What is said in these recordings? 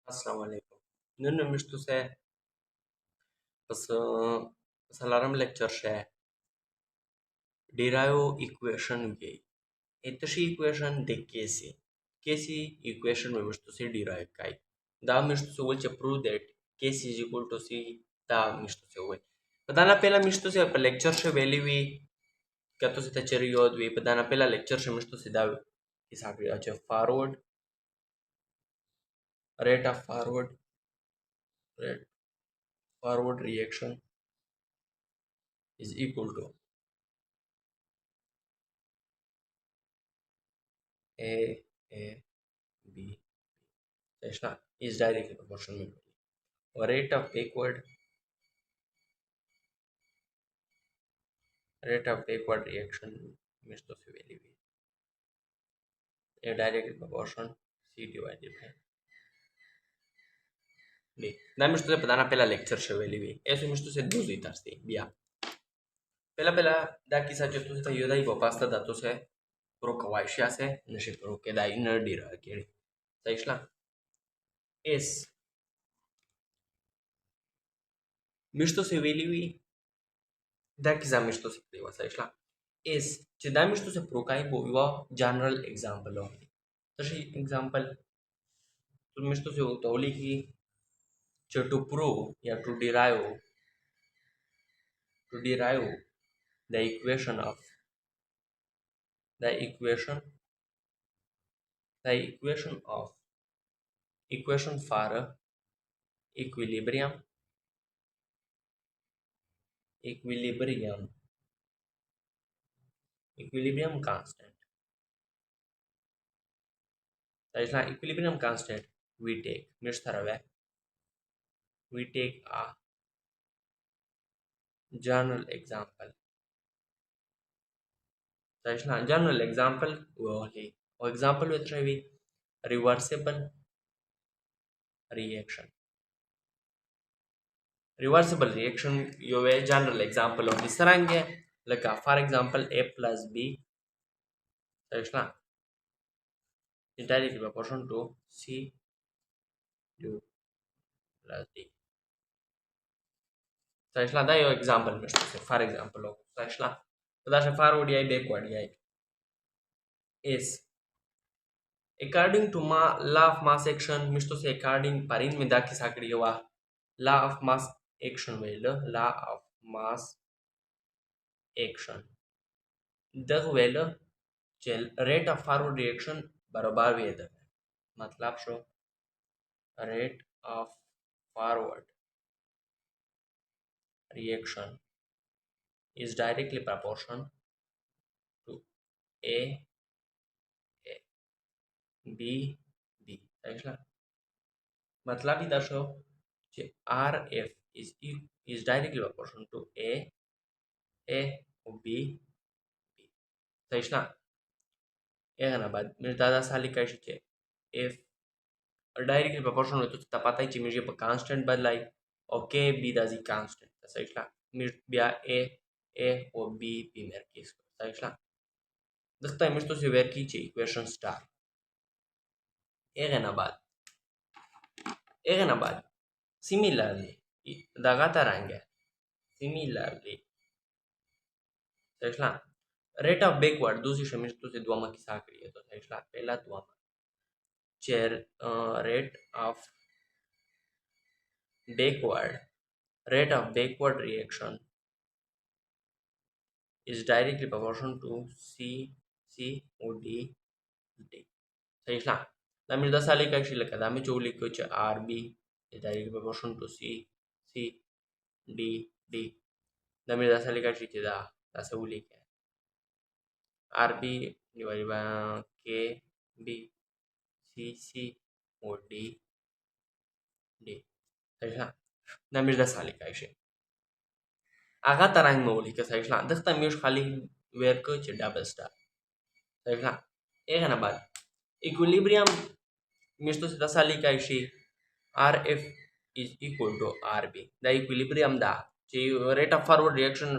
السلام عليكم. نحن مشتوسة بس بس الارم lecture شيء derive equation جاي. إتشي equation ده كيسي equation में مشتوسة derive كاي. دا مشتوسة وجه prove that case is equal to c دا مشتوسة وجه. بدانا पहला مشتوسة पर lecture شيء value भी क्या तो से तचरी योद भी بدانا पहला lecture شيء مشتوسة دا हिसाब से अच्छा forward rate of forward reaction is equal to a a b Tesla is directly proportional or rate of backward reaction means to see value a directly proportion c divided by d. Da means to say padana pela lecture se value eso means to say dos itarsti via pela da kisa je tu se yoda i popasta da to se pro kawaisha se neshe pro ke da inner dira ke Tesla is means to say value da kisa means to say priva Tesla is če da means to say pro kai bo general example of तशी example तुम्ही to say तवली की to prove या to derive the equation of the equation of equation for equilibrium constant. That is not equilibrium constant. We take a general example. That is not general example. Only example with reversible reaction. Reversible reaction you a general example of this range like for example a plus b is directly proportional to c u plus d. So that your example for example of so forward backward is according to law of mass action means to say according parin में दाखी साकड़ी हुआ law of mass action law of mass action दग well चल rate of forward reaction बराबर वेद मतलब show rate of forward reaction is directly proportional to a b b समझला मतलब इधर show rf is directly proportional to a और b समझला एगना बाद मेरे दादा साली का शिचे if directly proportional होतो तो पता ही मुझे constant बदलाई और k b दाजी constant समझला मेरे बिया a और b मेरे केस समझला दखता है मुझे तो से वेर की चाहिए equation star एगना बाद similarly दागा तरंगे similarly समझला rate of backward दूसरी शमिश तो से दुआ की साकड़ी है तो समझला पहला दुआ chair rate of backward reaction is directly proportional to c or d समझला दामी 10 साली का शिल का दामी 4 लिखो च rb is directly proportional to c d दामी 10 साली का शिल दा 10 लिख rb divided by k b c or d समझला दामी 10 साली का शिल आगा तरंग में लिखा समझला दखता मिश खाली वेर को च डबल स्टार समझला एगना बाद equilibrium means to the sali kai shi rf is equal to rb the equilibrium da che rate of forward reaction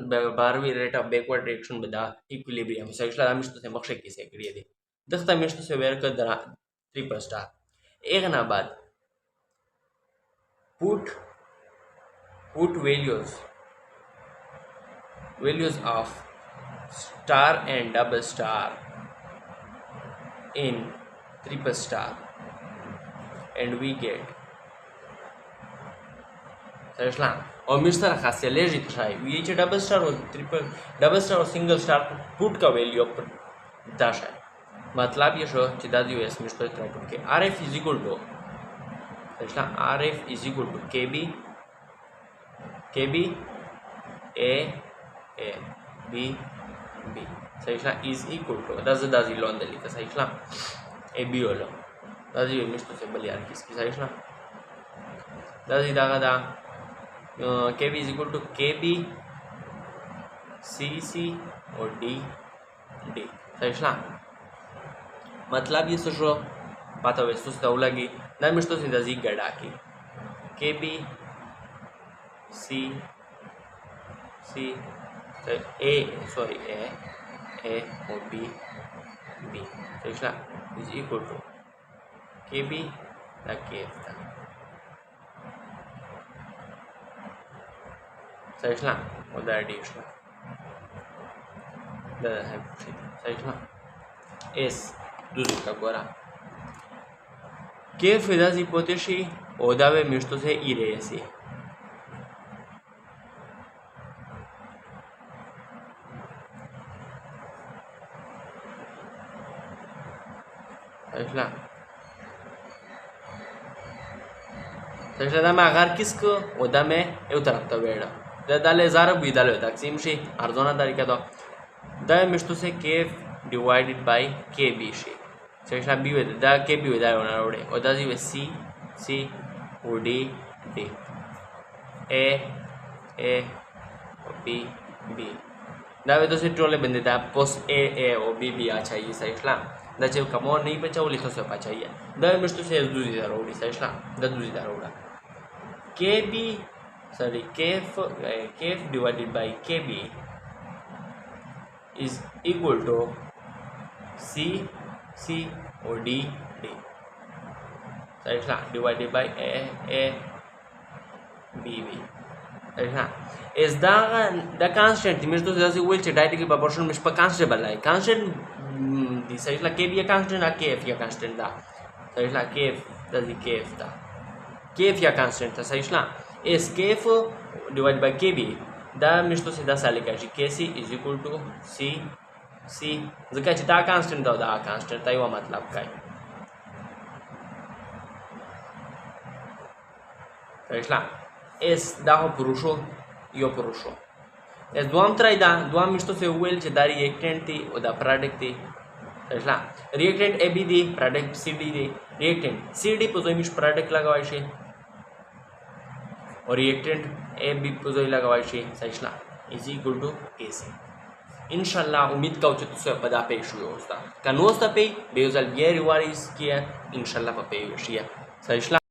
barwi rate of backward reaction bada equilibrium so isla means to se makshe ki se kriye de dakhta means to se ver ka triple star egna bad put values of star and double star in triple star and we get سيطلع और mister खासियत ले जी तो ये जो double star और triple double star और single star put का value पर दाश है मतलब ये शो चिदा दियो एस मिस्टर ट्राई पुट के R F is equal to सैटला R F is equal to K B A B सैटला इज इक्वल टू दाजी लोन दली का सैटला ए बी ओलो दाजी मिस्टर से बली आर किसकी सैटला दाजी दागा दा KB is equal to KB, CC और D सैटला मतलब ये सोचो पता है तो स्टाउ लगी ना मिस्टर से दाजी गड़ा की KB C A और B सैटला is equal to KB ना KF था सैटला और दैट इज सैटला एस दूसरी का गोरा के फिदास हिपोथेसी ओदावे मिस्टो से इरेसी सैटला दम अगर किसको ओदा में एव तरफ तो बेड़ा दाले ज़ारा भी दाले तकसीम शी अर्जोना तरीका तो दा मिस्टो से केफ डिवाइडेड बाय के बी शी सैटला बी वे दा के बी वे दा होना रोडे और दा जी वे सी और डी ए और बी दा वे तो से ट्रोले बंदे दा पोस्ट ए और बी आ चाहिए सैटला दा जब कमोन नहीं बचाओ लिखो से पा चाहिए दा मिस्टो से दूसरी दा रोडी सैटला दा दूसरी दा रोडा kf divided by kb is equal to c और d सैटला divided by a b सैटला is the constant मिस्टो से जैसे will डायरेक्टली प्रोपोर्शन मिस पर कांस्टेंट बना है कांस्टेंट दी सैटला kb या कांस्टेंट ना kf या कांस्टेंट दा सैटला kf दा दी kf या कांस्टेंट था सैटला is kf divided by kb दा मिस्टो से दा साले का जी kc is equal to c जका दा कांस्टेंट दा कांस्टेंट ताई वो मतलब काय सैटला is दा हो पुरुषो यो पुरुषो is दुआम त्राई दा दुआम मिस्टो से वेल चे दा रिएक्टेंट थी और दा प्रोडक्ट थी सैटला रिएक्टेंट ab दी प्रोडक्ट cd दी रिएक्टेंट cd पर जो मिस प्रोडक्ट लगावाय छे और रिएक्टेंट ए बी पोजोई लगावाय छे सैटला इज इक्वल टू AC इंशाल्लाह उम्मीद का उचित से पदा पे शुरू होता का नोस्ता पे बेजल ये रिवारिस किया इंशाल्लाह पे शिया सैटला